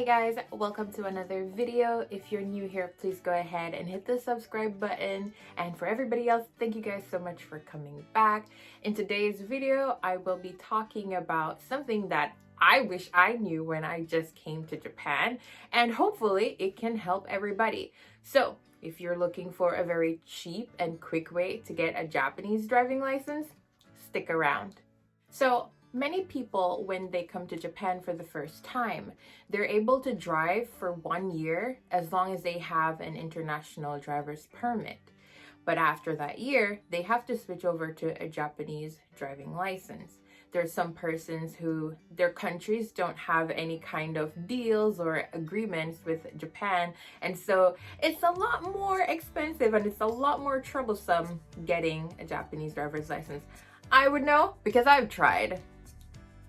Hey guys, welcome to another video. If you're new here, please go ahead and hit the subscribe button. And for everybody else, thank you guys so much for coming back. In today's video, I will be talking about something that I wish I knew when I just came to Japan, and hopefully it can help everybody. So if you're looking for a very cheap and quick way to get a Japanese driving license, stick around. So many people, when they come to Japan for the first time, they're able to drive for 1 year as long as they have an international driver's permit. But after that year, they have to switch over to a Japanese driving license. There's some persons who their countries don't have any kind of deals or agreements with Japan, and so it's a lot more expensive and it's a lot more troublesome getting a Japanese driver's license. I would know because I've tried.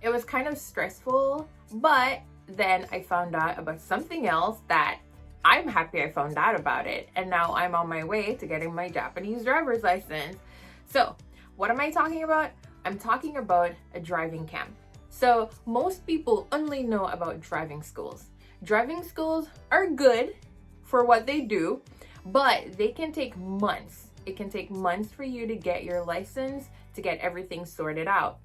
It was kind of stressful, but then I found out about something else that I'm happy I found out about it. And now I'm on my way to getting my Japanese driver's license. So what am I talking about? I'm talking about a driving camp. So most people only know about driving schools. Driving schools are good for what they do, but they can take months. It can take months for you to get your license, to get everything sorted out.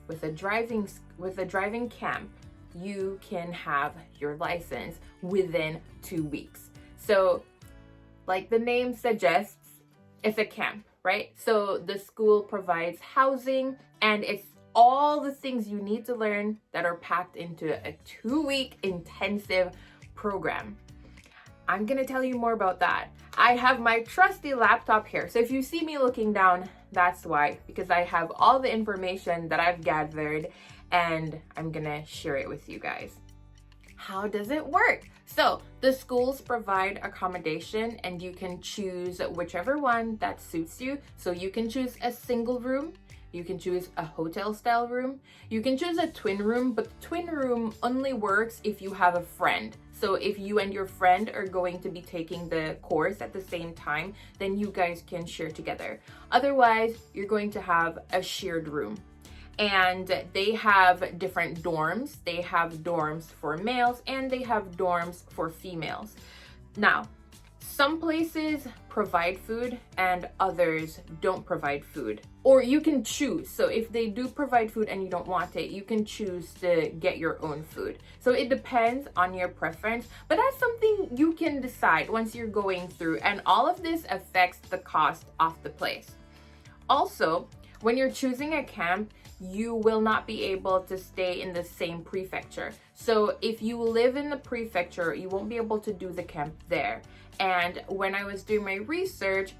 With a driving camp, you can have your license within 2 weeks. So like the name suggests, it's a camp, right? So the school provides housing and it's all the things you need to learn that are packed into a 2-week intensive program. I'm gonna tell you more about that. I have my trusty laptop here. So if you see me looking down, that's why, because I have all the information that I've gathered and I'm gonna share it with you guys. How does it work? So the schools provide accommodation and you can choose whichever one that suits you. So you can choose a single room, you can choose a hotel style room, you can choose a twin room, but the twin room only works if you have a friend. So if you and your friend are going to be taking the course at the same time, then you guys can share together. Otherwise, you're going to have a shared room. And they have different dorms. They have dorms for males and they have dorms for females. Now, some places provide food and others don't provide food. Or you can choose. So if they do provide food and you don't want it, you can choose to get your own food. So it depends on your preference, but that's something you can decide once you're going through. And all of this affects the cost of the place. Also, when you're choosing a camp, you will not be able to stay in the same prefecture. So if you live in the prefecture, you won't be able to do the camp there. And when I was doing my research,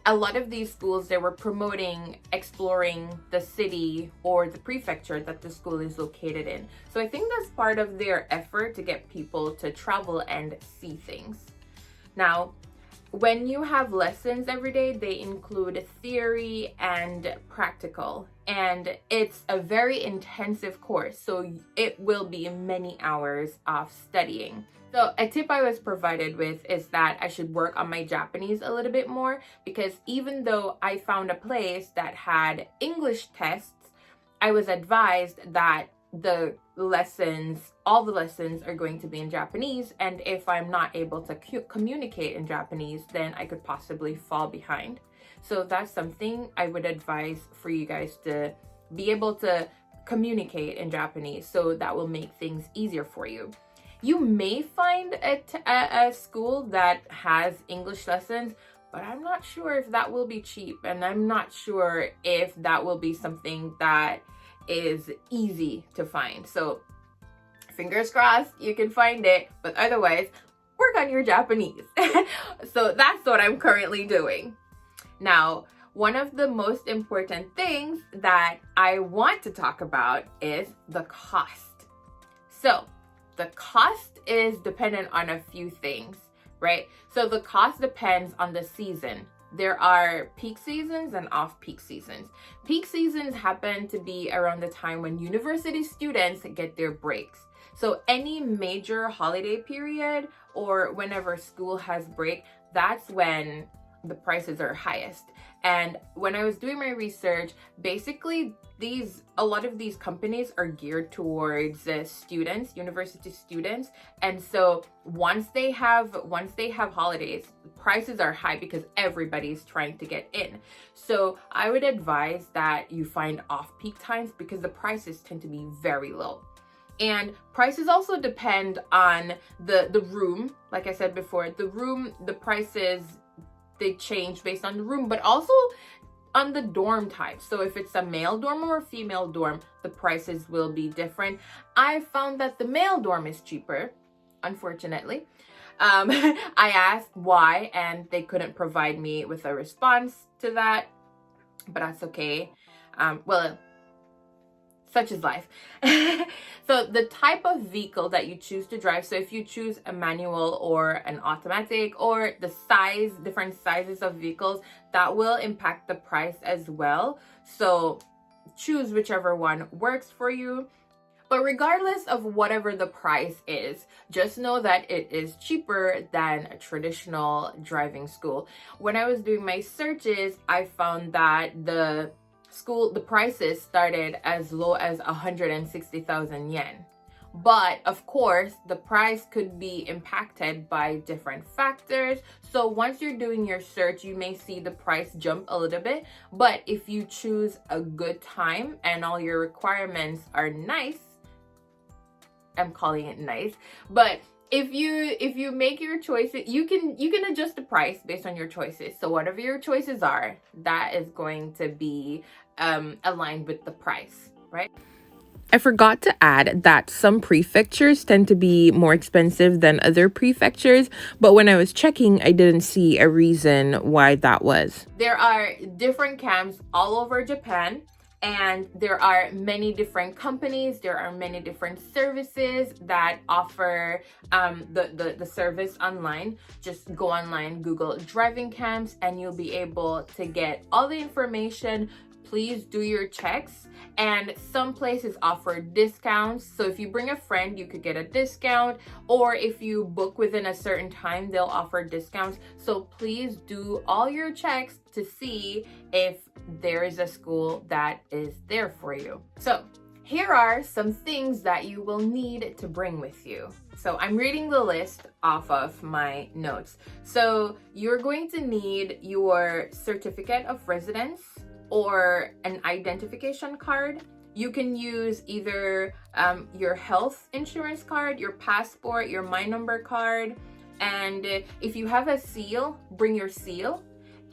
a lot of these schools, they were promoting exploring the city or the prefecture that the school is located in. So I think that's part of their effort to get people to travel and see things. Now, when you have lessons every day, they include theory and practical, and it's a very intensive course, so it will be many hours of studying. So a tip I was provided with is that I should work on my Japanese a little bit more, because even though I found a place that had English tests, I was advised that all the lessons are going to be in Japanese, and if I'm not able to communicate in Japanese, then I could possibly fall behind. So that's something I would advise for you guys, to be able to communicate in Japanese, so that will make things easier for you. You may find a school that has English lessons, but I'm not sure if that will be cheap, and I'm not sure if that will be something that is easy to find. So fingers crossed you can find it, but otherwise work on your Japanese. So that's what I'm currently doing. Now, one of the most important things that I want to talk about is the cost. So the cost is dependent on a few things, right? So the cost depends on the season. There are peak seasons and off-peak seasons. Peak seasons happen to be around the time when university students get their breaks. So any major holiday period or whenever school has break, that's when the prices are highest. And when I was doing my research, basically a lot of these companies are geared towards students, university students. And so once they have holidays, prices are high because everybody's trying to get in. So I would advise that you find off-peak times because the prices tend to be very low. And prices also depend on the room. Like I said before, the prices, they change based on the room, but also on the dorm type. So if it's a male dorm or a female dorm, the prices will be different. I found that the male dorm is cheaper, unfortunately. I asked why, and they couldn't provide me with a response to that, but that's okay. Well, such is life. So the type of vehicle that you choose to drive, so if you choose a manual or an automatic, or the size, different sizes of vehicles, that will impact the price as well. So choose whichever one works for you. But regardless of whatever the price is, just know that it is cheaper than a traditional driving school. When I was doing my searches, I found that the prices started as low as 160,000 yen. But of course, the price could be impacted by different factors. So once you're doing your search, you may see the price jump a little bit. But if you choose a good time and all your requirements are nice, I'm calling it nice, but if you make your choices, you can adjust the price based on your choices. So whatever your choices are, that is going to be aligned with the price, right? I forgot to add that some prefectures tend to be more expensive than other prefectures, but when I was checking, I didn't see a reason why that was. There are different camps all over Japan. And there are many different companies, there are many different services that offer the service online. Just go online, Google driving camps, and you'll be able to get all the information. Please do your checks. And some places offer discounts. So if you bring a friend, you could get a discount. Or if you book within a certain time, they'll offer discounts. So please do all your checks to see if there is a school that is there for you. So here are some things that you will need to bring with you. So I'm reading the list off of my notes. So you're going to need your certificate of residence or an identification card. You can use either your health insurance card, your passport, your My Number card, and if you have a seal, bring your seal.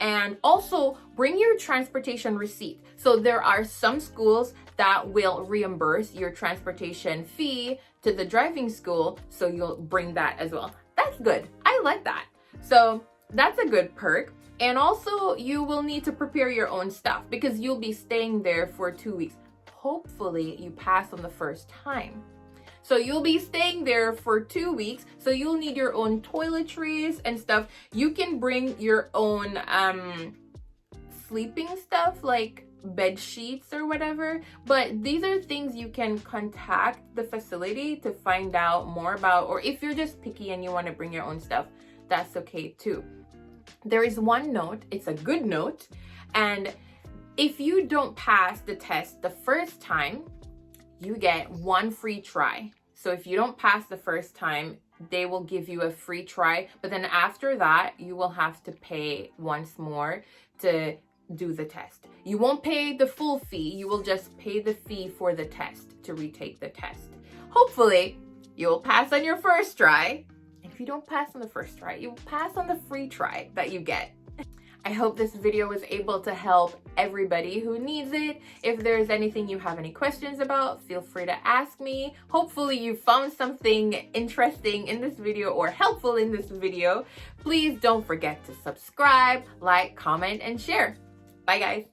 And also bring your transportation receipt. So there are some schools that will reimburse your transportation fee to the driving school, so you'll bring that as well. That's good. I like that. So that's a good perk. And also you will need to prepare your own stuff because you'll be staying there for 2 weeks. Hopefully you pass on the first time. So you'll be staying there for 2 weeks. So you'll need your own toiletries and stuff. You can bring your own sleeping stuff like bed sheets or whatever. But these are things you can contact the facility to find out more about. Or if you're just picky and you want to bring your own stuff, that's okay too. There is one note, it's a good note, and if you don't pass the test the first time, you get one free try. So if you don't pass the first time, they will give you a free try, but then after that, you will have to pay once more to do the test. You won't pay the full fee, you will just pay the fee for the test to retake the test. Hopefully, you'll pass on your first try. If you don't pass on the first try, you will pass on the free try that you get. I hope this video was able to help everybody who needs it. If there's anything you have any questions about, feel free to ask me. Hopefully you found something interesting in this video or helpful in this video. Please don't forget to subscribe, like, comment, and share. Bye guys.